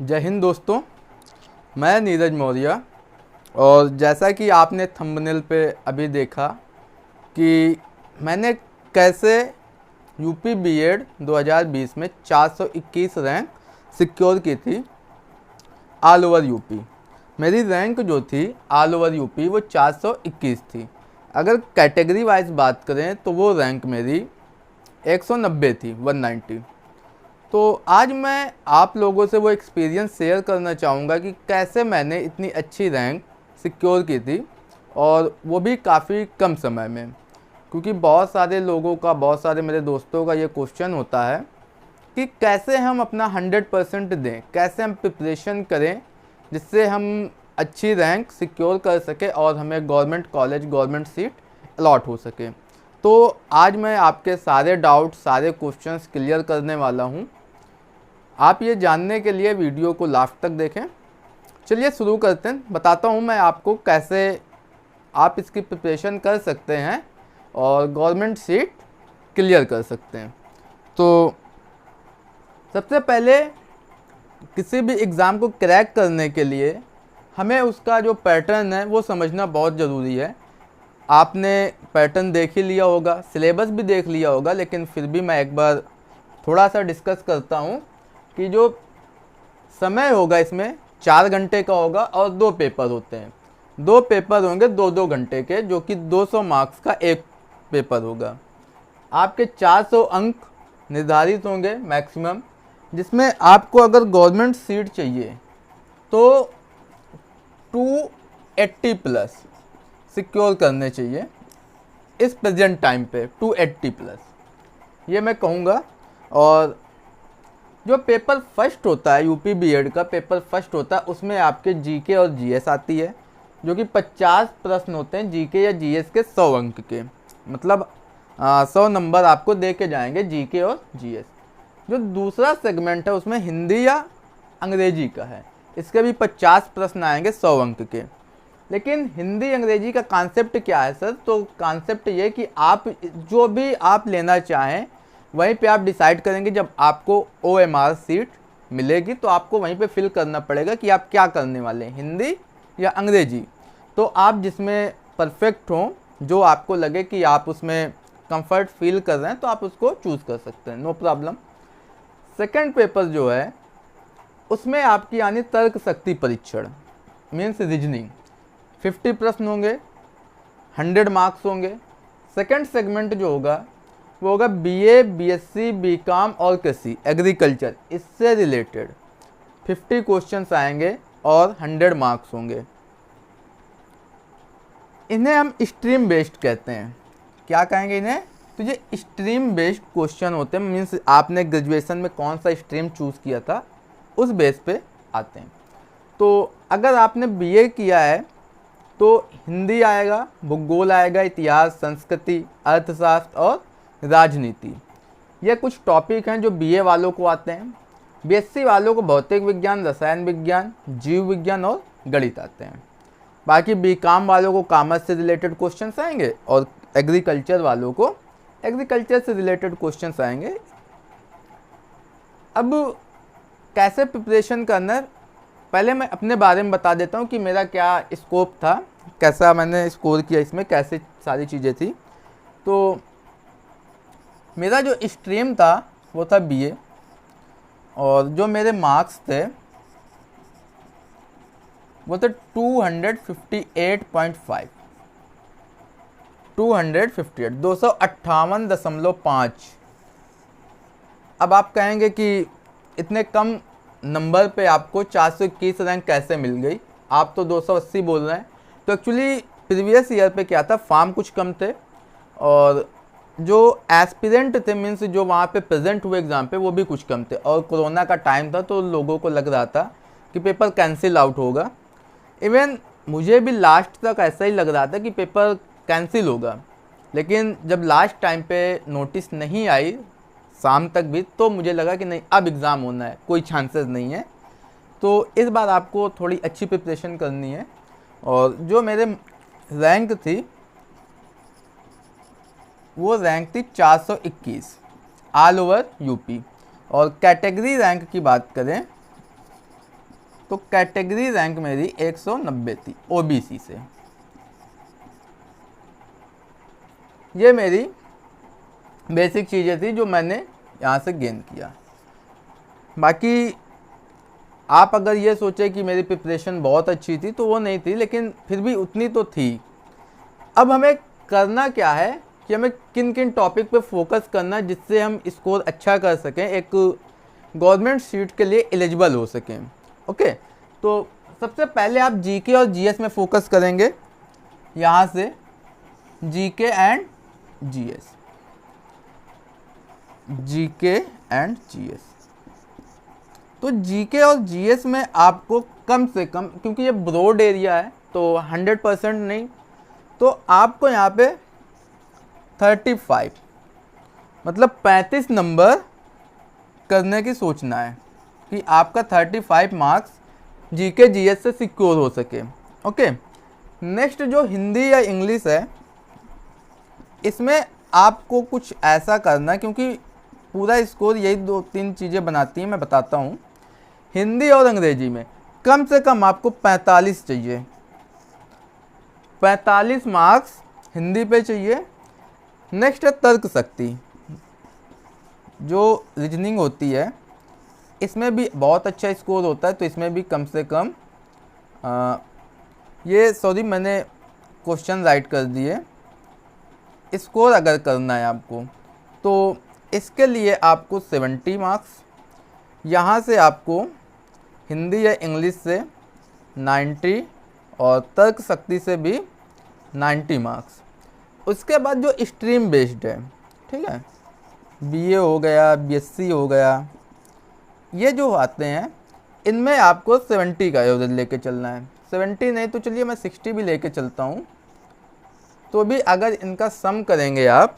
जय हिंद दोस्तों, मैं नीरज मौर्य। और जैसा कि आपने थंबनेल पे अभी देखा कि मैंने कैसे यूपी बीएड 2020 में 421 रैंक सिक्योर की थी ऑल ओवर यूपी। मेरी रैंक जो थी ऑल ओवर यूपी वो 421 थी। अगर कैटेगरी वाइज बात करें तो वो रैंक मेरी 190 थी, 190। तो आज मैं आप लोगों से वो एक्सपीरियंस शेयर करना चाहूँगा कि कैसे मैंने इतनी अच्छी रैंक सिक्योर की थी, और वो भी काफ़ी कम समय में। क्योंकि बहुत सारे लोगों का, बहुत सारे मेरे दोस्तों का ये क्वेश्चन होता है कि कैसे हम अपना 100% दें, कैसे हम प्रिपरेशन करें जिससे हम अच्छी रैंक सिक्योर कर सके और हमें government college, government seat allot हो सके। तो आज मैं आपके सारे डाउट, सारे क्वेश्चंस क्लियर करने वाला हूँ। आप ये जानने के लिए वीडियो को लास्ट तक देखें। चलिए शुरू करते हैं। बताता हूँ मैं आपको कैसे आप इसकी प्रिपरेशन कर सकते हैं और गवर्नमेंट सीट क्लियर कर सकते हैं। तो सबसे पहले किसी भी एग्ज़ाम को क्रैक करने के लिए हमें उसका जो पैटर्न है वो समझना बहुत ज़रूरी है। आपने पैटर्न देख ही लिया होगा, सिलेबस भी देख लिया होगा, लेकिन फिर भी मैं एक बार थोड़ा सा डिस्कस करता हूँ कि जो समय होगा इसमें 4 घंटे का होगा और 2 पेपर होते हैं। 2 पेपर होंगे 2-2 घंटे के, जो कि 200 मार्क्स का एक पेपर होगा। आपके 400 अंक निर्धारित होंगे मैक्सिमम, जिसमें आपको अगर गवर्नमेंट सीट चाहिए तो 280 प्लस सिक्योर करने चाहिए इस प्रेजेंट टाइम पे, 280 प्लस ये मैं कहूँगा। और जो पेपर फर्स्ट होता है, यूपी बीएड का पेपर फर्स्ट होता है, उसमें आपके जीके और जीएस आती है, जो कि 50 प्रश्न होते हैं जीके या जीएस के 100 अंक के। मतलब 100 नंबर आपको दे के जाएंगे जीके और जीएस। जो दूसरा सेगमेंट है उसमें हिंदी या अंग्रेजी का है, इसके भी 50 प्रश्न आएंगे 100 अंक के। लेकिन हिंदी अंग्रेजी का कॉन्सेप्ट क्या है सर? तो कॉन्सेप्ट ये कि आप जो भी आप लेना चाहें वहीं पे आप डिसाइड करेंगे। जब आपको OMR सीट मिलेगी तो आपको वहीं पे फिल करना पड़ेगा कि आप क्या करने वाले हैं, हिंदी या अंग्रेजी। तो आप जिसमें परफेक्ट हों, जो आपको लगे कि आप उसमें कंफर्ट फील कर रहे हैं, तो आप उसको चूज़ कर सकते हैं, नो प्रॉब्लम। सेकंड पेपर जो है उसमें आपकी यानी तर्क शक्ति परीक्षण, मीन्स रीजनिंग। 50 प्रश्न होंगे, 100 मार्क्स होंगे। सेकंड सेगमेंट जो होगा वो होगा BA, BSc, BCom और कृषि, एग्रीकल्चर, इससे रिलेटेड 50 क्वेश्चंस आएंगे और 100 मार्क्स होंगे। इन्हें हम स्ट्रीम बेस्ड कहते हैं। क्या कहेंगे इन्हें? तो ये स्ट्रीम बेस्ड क्वेश्चन होते हैं, मीन्स आपने ग्रेजुएशन में कौन सा स्ट्रीम चूज़ किया था उस बेस पे आते हैं। तो अगर आपने BA किया है तो हिंदी आएगा, भूगोल आएगा, इतिहास, संस्कृति, अर्थशास्त्र और राजनीति। ये कुछ टॉपिक हैं जो BA वालों को आते हैं। BSc वालों को भौतिक विज्ञान, रसायन विज्ञान, जीव विज्ञान और गणित आते हैं। बाकी BCom वालों को कॉमर्स से रिलेटेड क्वेश्चंस आएंगे और एग्रीकल्चर वालों को एग्रीकल्चर से रिलेटेड क्वेश्चंस आएंगे। अब कैसे प्रिपरेशन करना है, पहले मैं अपने बारे में बता देता हूँ कि मेरा क्या स्कोप था, कैसा मैंने स्कोर किया, इसमें कैसे सारी चीज़ें थी। तो मेरा जो स्ट्रीम था वो था BA, और जो मेरे मार्क्स थे वो थे 258.5, 258, 258.5। अब आप कहेंगे कि इतने कम नंबर पे आपको 421 रैंक कैसे मिल गई? आप तो 280 बोल रहे हैं। तो एक्चुअली प्रीवियस ईयर पे क्या था, फॉर्म कुछ कम थे और जो एस्पिरेंट थे, मीन्स जो वहाँ पे प्रेजेंट हुए एग्ज़ाम पे, वो भी कुछ कम थे। और कोरोना का टाइम था तो लोगों को लग रहा था कि पेपर कैंसिल आउट होगा। इवन मुझे भी लास्ट तक ऐसा ही लग रहा था कि पेपर कैंसिल होगा, लेकिन जब लास्ट टाइम पे नोटिस नहीं आई शाम तक भी, तो मुझे लगा कि नहीं, अब एग्ज़ाम होना है, कोई चांसेस नहीं है। तो इस बार आपको थोड़ी अच्छी प्रिपरेशन करनी है। और जो मेरे रैंक थी वो रैंक थी 421 ऑल ओवर यूपी। और कैटेगरी रैंक की बात करें तो कैटेगरी रैंक मेरी 190 थी ओबीसी से। ये मेरी बेसिक चीज़ें थी जो मैंने यहाँ से गेन किया। बाकी आप अगर ये सोचे कि मेरी प्रिपरेशन बहुत अच्छी थी तो वो नहीं थी, लेकिन फिर भी उतनी तो थी। अब हमें करना क्या है कि हमें किन किन टॉपिक पे फोकस करना है जिससे हम स्कोर अच्छा कर सकें, एक गवर्नमेंट सीट के लिए एलिजिबल हो सकें। ओके, तो सबसे पहले आप जीके और जीएस में फोकस करेंगे। यहाँ से GK and GS, GK and GS. तो जीके और जीएस में आपको कम से कम, क्योंकि ये ब्रॉड एरिया है तो 100% नहीं, तो आपको यहाँ पे 35 मतलब 35 नंबर करने की सोचना है कि आपका 35 मार्क्स जीके जीएस से सिक्योर हो सके। ओके, नेक्स्ट जो हिंदी या इंग्लिश है, इसमें आपको कुछ ऐसा करना है, क्योंकि पूरा स्कोर यही 2-3 चीज़ें बनाती हैं, मैं बताता हूँ। हिंदी और अंग्रेजी में कम से कम आपको 45 चाहिए, 45 मार्क्स हिंदी पे चाहिए। नेक्स्ट है तर्क शक्ति, जो रीजनिंग होती है, इसमें भी बहुत अच्छा स्कोर होता है, तो इसमें भी कम से कम मैंने क्वेश्चन राइट कर दिए। स्कोर अगर करना है आपको तो इसके लिए आपको 70 मार्क्स, यहाँ से आपको हिंदी या इंग्लिश से 90 और तर्क शक्ति से भी 90 मार्क्स। उसके बाद जो स्ट्रीम बेस्ड है, ठीक है, बीए हो गया, बीएससी हो गया, ये जो आते हैं इनमें आपको 70 का एवरेज लेके चलना है। 70 नहीं तो चलिए मैं 60 भी लेके चलता हूँ, तो भी अगर इनका सम करेंगे आप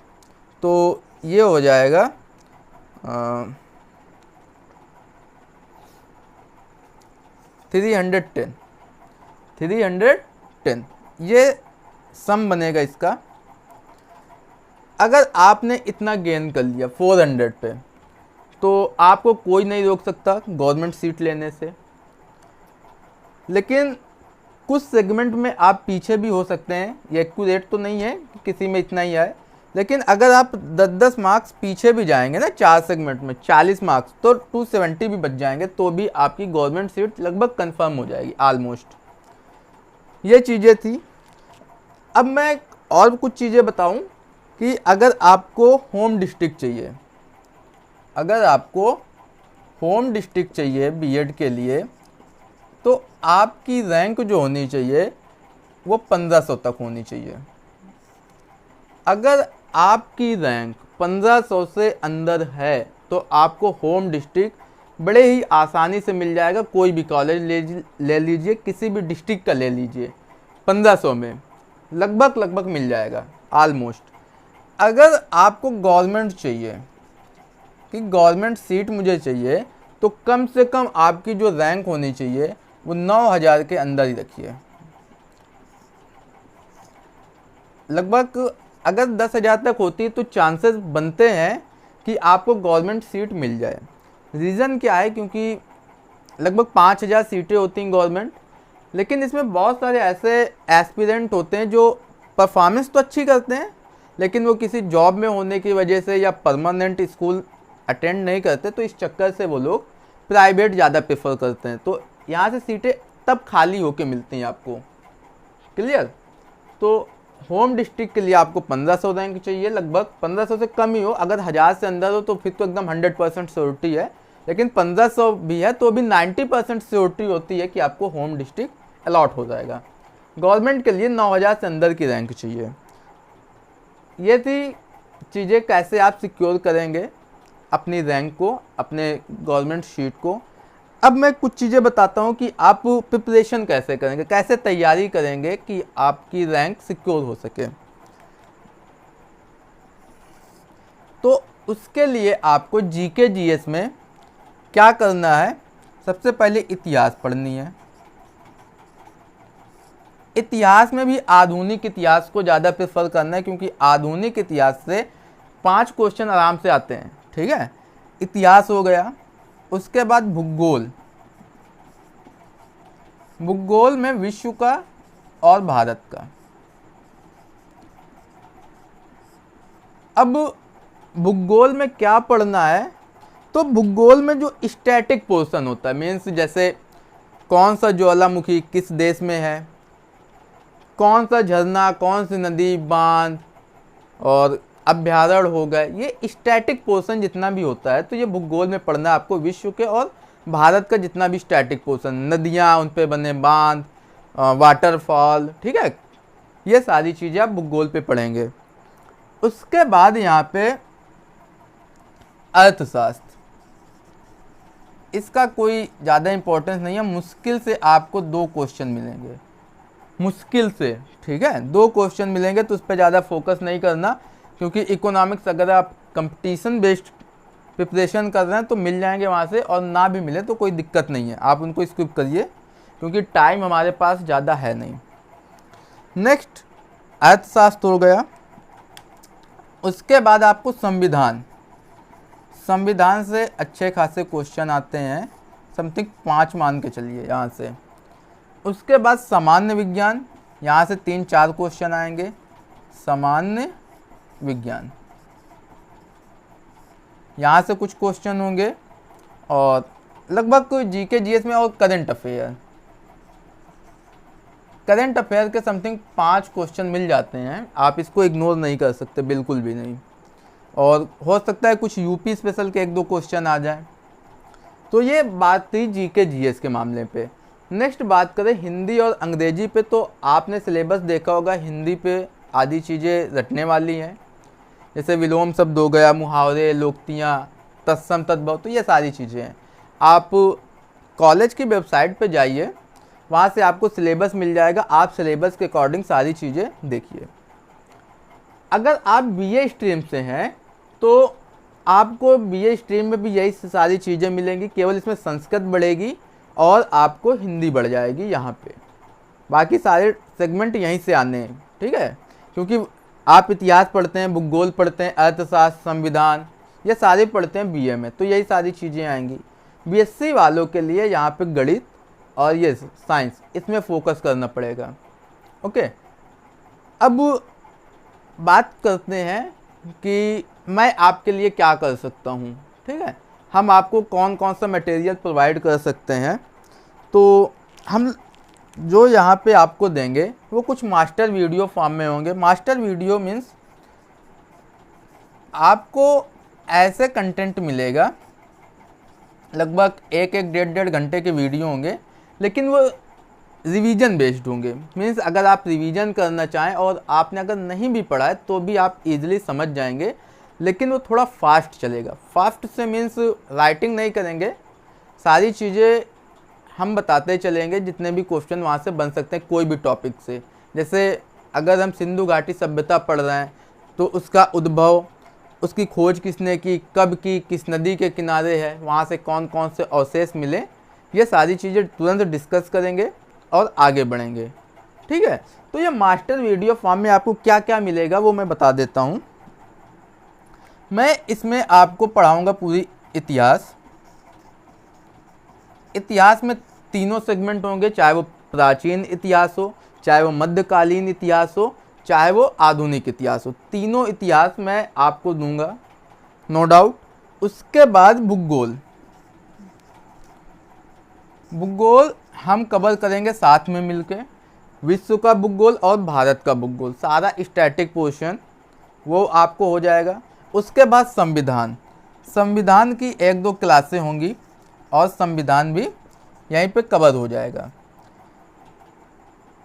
तो ये हो जाएगा 310 ये सम बनेगा इसका। अगर आपने इतना गेन कर लिया 400 पे, तो आपको कोई नहीं रोक सकता गवर्नमेंट सीट लेने से। लेकिन कुछ सेगमेंट में आप पीछे भी हो सकते हैं, ये एक्यूरेट तो नहीं है कि किसी में इतना ही आए, लेकिन अगर आप 10-10 मार्क्स पीछे भी जाएंगे ना 4 सेगमेंट में 40 मार्क्स, तो 270 भी बच जाएंगे, तो भी आपकी गवर्नमेंट सीट लगभग कंफर्म हो जाएगी ऑलमोस्ट। ये चीज़ें थी। अब मैं और कुछ चीज़ें बताऊं कि अगर आपको होम डिस्ट्रिक्ट चाहिए, अगर आपको होम डिस्ट्रिक्ट चाहिए बीएड के लिए, तो आपकी रैंक जो होनी चाहिए वो 1500 तक होनी चाहिए। अगर आपकी रैंक 1500 से अंदर है तो आपको होम डिस्ट्रिक्ट बड़े ही आसानी से मिल जाएगा। कोई भी कॉलेज ले लीजिए, किसी भी डिस्ट्रिक्ट का ले लीजिए, 1500 में लगभग मिल जाएगा ऑलमोस्ट। अगर आपको गवर्नमेंट चाहिए कि गवर्नमेंट सीट मुझे चाहिए, तो कम से कम आपकी जो रैंक होनी चाहिए वो 9000 के अंदर ही रखिए। लगभग अगर 10,000 तक होती तो चांसेस बनते हैं कि आपको गवर्नमेंट सीट मिल जाए। रीज़न क्या है, क्योंकि लगभग 5000 सीटें होती हैं गवर्नमेंट, लेकिन इसमें बहुत सारे ऐसे एस्पिरेंट होते हैं जो परफॉर्मेंस तो अच्छी करते हैं, लेकिन वो किसी जॉब में होने की वजह से या परमानेंट स्कूल अटेंड नहीं करते, तो इस चक्कर से वो लोग प्राइवेट ज़्यादा प्रेफर करते हैं। तो यहाँ से सीटें तब खाली होके मिलती हैं आपको। क्लियर? तो होम डिस्ट्रिक्ट के लिए आपको 1500 रैंक चाहिए, लगभग 1500 से कम ही हो। अगर 1000 से अंदर हो तो फिर तो एकदम 100% श्योरिटी है, लेकिन 1500 भी है तो भी 90% श्योरिटी होती है कि आपको होम डिस्ट्रिक्ट अलॉट हो जाएगा। गवर्नमेंट के लिए 9000 से अंदर की रैंक चाहिए। ये थी चीज़ें, कैसे आप सिक्योर करेंगे अपनी रैंक को, अपने गवर्नमेंट सीट को। अब मैं कुछ चीज़ें बताता हूँ कि आप प्रिपरेशन कैसे करेंगे, कैसे तैयारी करेंगे कि आपकी रैंक सिक्योर हो सके। तो उसके लिए आपको जीके जीएस में क्या करना है, सबसे पहले इतिहास पढ़नी है। इतिहास में भी आधुनिक इतिहास को ज़्यादा प्रेफर करना है, क्योंकि आधुनिक इतिहास से 5 क्वेश्चन आराम से आते हैं। ठीक है, इतिहास हो गया। उसके बाद भूगोल, भूगोल में विश्व का और भारत का। अब भूगोल में क्या पढ़ना है, तो भूगोल में जो स्टैटिक पोर्शन होता है, मीन्स जैसे कौन सा ज्वालामुखी किस देश में है, कौन सा झरना, कौन सी नदी, बांध और अभ्यारण्य हो गए, ये स्टैटिक पोर्शन जितना भी होता है तो ये भूगोल में पढ़ना है आपको। विश्व के और भारत का जितना भी स्टैटिक पोर्शन, नदियाँ, उन पे बने बांध, वाटरफॉल, ठीक है, ये सारी चीज़ें आप भूगोल पे पढ़ेंगे। उसके बाद यहाँ पे अर्थशास्त्र, इसका कोई ज़्यादा इम्पोर्टेंस नहीं है, मुश्किल से आपको 2 क्वेश्चन मिलेंगे, मुश्किल से, ठीक है, 2 क्वेश्चन मिलेंगे, तो उस पर ज़्यादा फोकस नहीं करना, क्योंकि इकोनॉमिक्स अगर आप कंपटीशन बेस्ड प्रिपरेशन कर रहे हैं तो मिल जाएंगे वहाँ से, और ना भी मिले तो कोई दिक्कत नहीं है, आप उनको स्किप करिए क्योंकि टाइम हमारे पास ज़्यादा है नहीं। नेक्स्ट अर्थशास्त्र हो गया। उसके बाद आपको संविधान, संविधान से अच्छे खासे क्वेश्चन आते हैं, समथिंग 5 मान के चलिए यहाँ से। उसके बाद सामान्य विज्ञान, यहाँ से 3-4 क्वेश्चन आएंगे, सामान्य विज्ञान, यहाँ से कुछ क्वेश्चन होंगे, और लगभग जीके जीएस में, और करंट अफेयर, करंट अफेयर के समथिंग 5 क्वेश्चन मिल जाते हैं, आप इसको इग्नोर नहीं कर सकते, बिल्कुल भी नहीं, और हो सकता है कुछ यूपी स्पेशल के 1-2 क्वेश्चन आ जाएं। तो ये बात थी जीके जीएस के मामले पे। नेक्स्ट बात करें हिंदी और अंग्रेजी पे, तो आपने सिलेबस देखा होगा, हिंदी पे आधी चीज़ें रटने वाली हैं, जैसे विलोम शब्द हो गया, मुहावरे, लोकोक्तियाँ, तत्सम तद्भव, तो ये सारी चीज़ें हैं। आप कॉलेज की वेबसाइट पे जाइए, वहाँ से आपको सिलेबस मिल जाएगा, आप सिलेबस के अकॉर्डिंग सारी चीज़ें देखिए। अगर आप बीए स्ट्रीम से हैं तो आपको बीए स्ट्रीम में भी यही सारी चीज़ें मिलेंगी, केवल इसमें संस्कृत बढ़ेगी और आपको हिंदी बढ़ जाएगी यहाँ पे, बाकी सारे सेगमेंट यहीं से आने हैं, ठीक है, क्योंकि आप इतिहास पढ़ते हैं, भूगोल पढ़ते हैं, अर्थशास्त्र, संविधान, ये सारे पढ़ते हैं बीए में, तो यही सारी चीज़ें आएंगी। बीएससी वालों के लिए यहाँ पे गणित और ये साइंस, इसमें फोकस करना पड़ेगा। ओके, अब बात करते हैं कि मैं आपके लिए क्या कर सकता हूँ, ठीक है, हम आपको कौन कौन सा मटेरियल प्रोवाइड कर सकते हैं। तो हम जो यहाँ पे आपको देंगे वो कुछ मास्टर वीडियो फॉर्म में होंगे। मास्टर वीडियो मीन्स आपको ऐसे कंटेंट मिलेगा, लगभग 1-1, 1.5 घंटे के वीडियो होंगे, लेकिन वो रिवीजन बेस्ड होंगे। मीन्स अगर आप रिवीजन करना चाहें और आपने अगर नहीं भी पढ़ा है तो भी आप इजीली समझ जाएंगे, लेकिन वो थोड़ा फास्ट चलेगा। फास्ट से मीन्स राइटिंग नहीं करेंगे, सारी चीज़ें हम बताते चलेंगे, जितने भी क्वेश्चन वहाँ से बन सकते हैं कोई भी टॉपिक से। जैसे अगर हम सिंधु घाटी सभ्यता पढ़ रहे हैं तो उसका उद्भव, उसकी खोज किसने की, कब की, किस नदी के किनारे है, वहाँ से कौन कौन से अवशेष मिले, ये सारी चीज़ें तुरंत डिस्कस करेंगे और आगे बढ़ेंगे, ठीक है। तो ये मास्टर वीडियो फॉर्म में आपको क्या क्या मिलेगा वो मैं बता देता हूँ। मैं इसमें आपको पढ़ाऊँगा पूरी इतिहास। इतिहास में 3 सेगमेंट होंगे, चाहे वो प्राचीन इतिहास हो, चाहे वो मध्यकालीन इतिहास हो, चाहे वो आधुनिक इतिहास हो, तीनों इतिहास मैं आपको दूंगा, नो डाउट। उसके बाद भूगोल, भूगोल हम कवर करेंगे साथ में मिलके, विश्व का भूगोल और भारत का भूगोल, सारा स्टैटिक पोर्शन वो आपको हो जाएगा। उसके बाद संविधान, संविधान की 1-2 क्लासें होंगी और संविधान भी यहीं पे कवर हो जाएगा।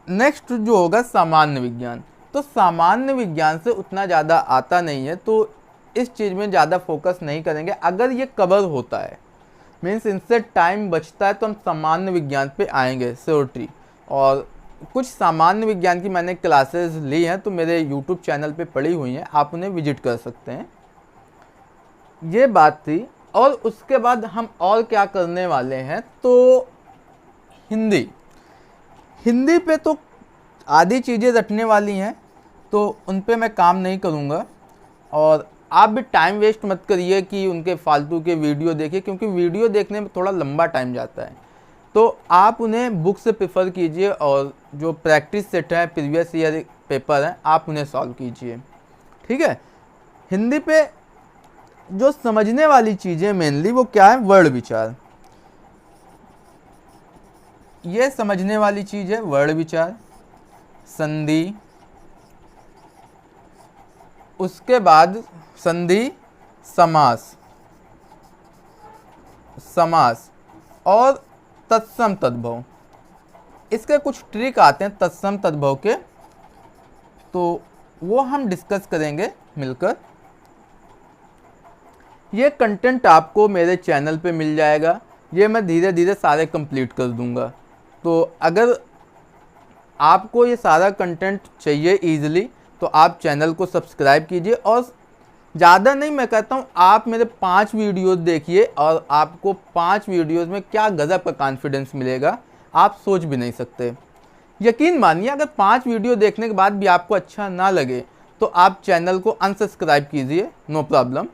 नेक्स्ट जो होगा सामान्य विज्ञान, तो सामान्य विज्ञान से उतना ज़्यादा आता नहीं है, तो इस चीज़ में ज़्यादा फोकस नहीं करेंगे। अगर ये कवर होता है, मीन्स इनसे टाइम बचता है, तो हम सामान्य विज्ञान पे आएंगे श्योरिटी। और कुछ सामान्य विज्ञान की मैंने क्लासेस ली हैं, तो मेरे यूट्यूब चैनल पे पड़ी हुई हैं, आप उन्हें विजिट कर सकते हैं। ये बात थी। और उसके बाद हम और क्या करने वाले हैं, तो हिंदी, हिंदी पे तो आधी चीज़ें रटने वाली हैं, तो उन पे मैं काम नहीं करूँगा। और आप भी टाइम वेस्ट मत करिए कि उनके फालतू के वीडियो देखिए, क्योंकि वीडियो देखने में थोड़ा लंबा टाइम जाता है। तो आप उन्हें बुक से प्रेफर कीजिए और जो प्रैक्टिस सेट है, प्रीवियस ईयर पेपर हैं, आप उन्हें सॉल्व कीजिए। ठीक है। हिंदी पे जो समझने वाली चीज़ें मेनली वो क्या है, वर्ण विचार। ये समझने वाली चीज़ है वर्ण विचार, संधि, उसके बाद संधि, समास, समास और तत्सम तद्भव। इसके कुछ ट्रिक आते हैं तत्सम तद्भव के, तो वो हम डिस्कस करेंगे मिलकर। ये कंटेंट आपको मेरे चैनल पे मिल जाएगा, ये मैं धीरे धीरे सारे कंप्लीट कर दूंगा। तो अगर आपको ये सारा कंटेंट चाहिए ईजिली तो आप चैनल को सब्सक्राइब कीजिए, और ज़्यादा नहीं मैं कहता हूँ, आप मेरे 5 वीडियोज़ देखिए और आपको 5 वीडियोज़ में क्या गज़ब का कॉन्फिडेंस मिलेगा, आप सोच भी नहीं सकते। यकीन मानिए, अगर 5 वीडियो देखने के बाद भी आपको अच्छा ना लगे तो आप चैनल को अनसब्सक्राइब कीजिए, नो प्रॉब्लम।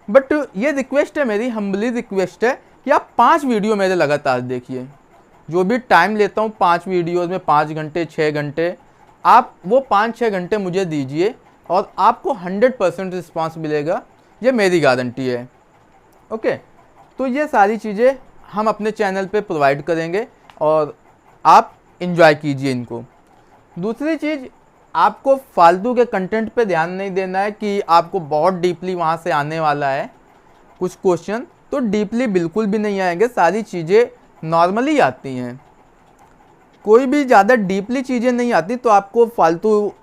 बट ये रिक्वेस्ट है, मेरी हम्बली रिक्वेस्ट है कि आप 5 वीडियो मेरे लगातार देखिए। जो भी टाइम लेता हूँ 5 वीडियोज़ में 5 घंटे 6 घंटे, आप वो 5-6 घंटे मुझे दीजिए और आपको 100% रिस्पांस मिलेगा, ये मेरी गारंटी है। ओके, तो ये सारी चीज़ें हम अपने चैनल पे प्रोवाइड करेंगे और आप इंजॉय कीजिए इनको। दूसरी चीज़, आपको फालतू के कंटेंट पे ध्यान नहीं देना है कि आपको बहुत डीपली वहाँ से आने वाला है कुछ क्वेश्चन, तो डीपली बिल्कुल भी नहीं आएंगे, सारी चीज़ें नॉर्मली आती हैं, कोई भी ज़्यादा डीपली चीज़ें नहीं आती, तो आपको फालतू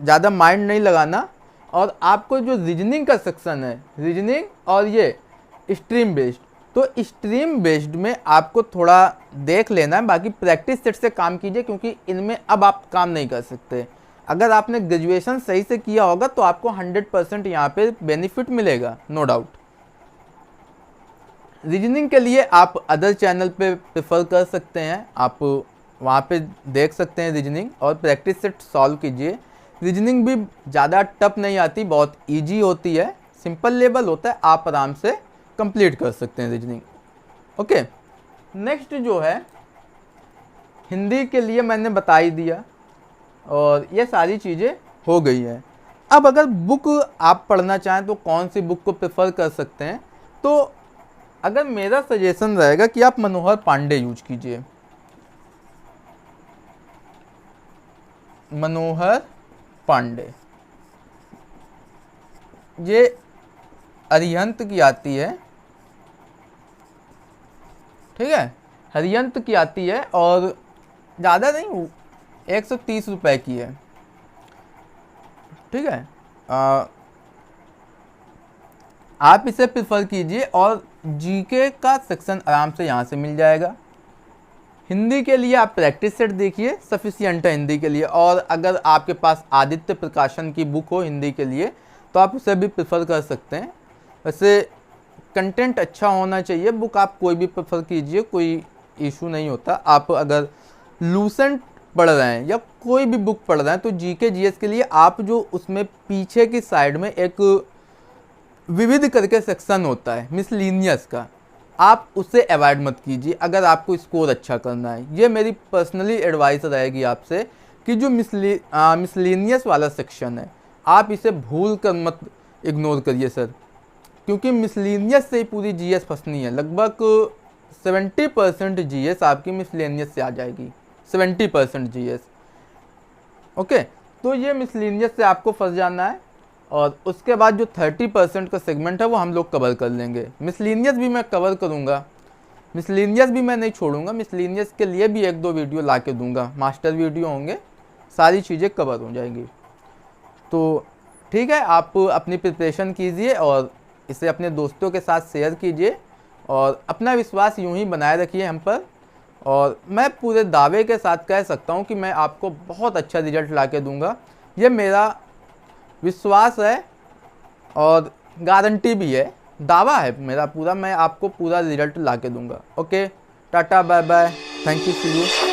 ज़्यादा माइंड नहीं लगाना। और आपको जो रीजनिंग का सेक्शन है, रीजनिंग और ये स्ट्रीम बेस्ड, तो स्ट्रीम बेस्ड में आपको थोड़ा देख लेना है, बाकी प्रैक्टिस सेट से काम कीजिए, क्योंकि इनमें अब आप काम नहीं कर सकते। अगर आपने ग्रेजुएशन सही से किया होगा तो आपको 100% यहाँ पे बेनिफिट मिलेगा, नो डाउट। रीजनिंग के लिए आप अदर चैनल पे प्रेफर कर सकते हैं, आप वहाँ पे देख सकते हैं रीजनिंग, और प्रैक्टिस सेट सॉल्व कीजिए। रीजनिंग भी ज़्यादा टफ नहीं आती, बहुत इजी होती है, सिंपल लेवल होता है, आप आराम से कंप्लीट कर सकते हैं रीजनिंग। ओके, नेक्स्ट जो है हिंदी के लिए मैंने बता ही दिया, और ये सारी चीज़ें हो गई हैं। अब अगर बुक आप पढ़ना चाहें तो कौन सी बुक को प्रेफर कर सकते हैं, तो अगर मेरा सजेशन रहेगा कि आप मनोहर पांडे यूज कीजिए। मनोहर पांडे, ये अरिहंत की आती है, ठीक है, हरियंत की आती है, और ज़्यादा नहीं 130 रुपए की है, ठीक है। आप इसे प्रेफर कीजिए, और जीके का सेक्शन आराम से यहाँ से मिल जाएगा। हिंदी के लिए आप प्रैक्टिस सेट देखिए, सफिशिएंट है हिंदी के लिए। और अगर आपके पास आदित्य प्रकाशन की बुक हो हिंदी के लिए तो आप उसे भी प्रेफर कर सकते हैं। वैसे कंटेंट अच्छा होना चाहिए, बुक आप कोई भी प्रेफर कीजिए, कोई इशू नहीं होता। आप अगर लूसेंट पढ़ रहे हैं या कोई भी बुक पढ़ रहे हैं तो जीके जीएस के लिए आप जो उसमें पीछे की साइड में एक विविध करके सेक्शन होता है मिसलिनियस का, आप उससे अवॉइड मत कीजिए अगर आपको स्कोर अच्छा करना है। ये मेरी पर्सनली एडवाइस रहेगी आपसे कि जो मिसलिनियस वाला सेक्शन है आप इसे भूल कर मत इग्नोर करिए सर, क्योंकि मिसलिनियस से ही पूरी जीएस फंसनी है। लगभग 70% जीएस आपकी मिसलिनियस से आ जाएगी, 70% जीएस। ओके, तो ये मिसलिनियस से आपको फंस जाना है, और उसके बाद जो 30% का सेगमेंट है वो हम लोग कवर कर लेंगे। मिसलिनियस भी मैं कवर करूँगा, मिसलिनियस भी मैं नहीं छोड़ूंगा, मिसलिनियस के लिए भी 1-2 वीडियो ला के दूँगा, मास्टर वीडियो होंगे, सारी चीज़ें कवर हो जाएंगी। तो ठीक है, आप अपनी प्रिपरेशन कीजिए और इसे अपने दोस्तों के साथ शेयर कीजिए, और अपना विश्वास यूं ही बनाए रखिए हम पर। और मैं पूरे दावे के साथ कह सकता हूं कि मैं आपको बहुत अच्छा रिजल्ट ला के दूँगा, ये मेरा विश्वास है और गारंटी भी है, दावा है मेरा पूरा, मैं आपको पूरा रिजल्ट ला के दूँगा। Okay, tata bye bye, thank you, see you.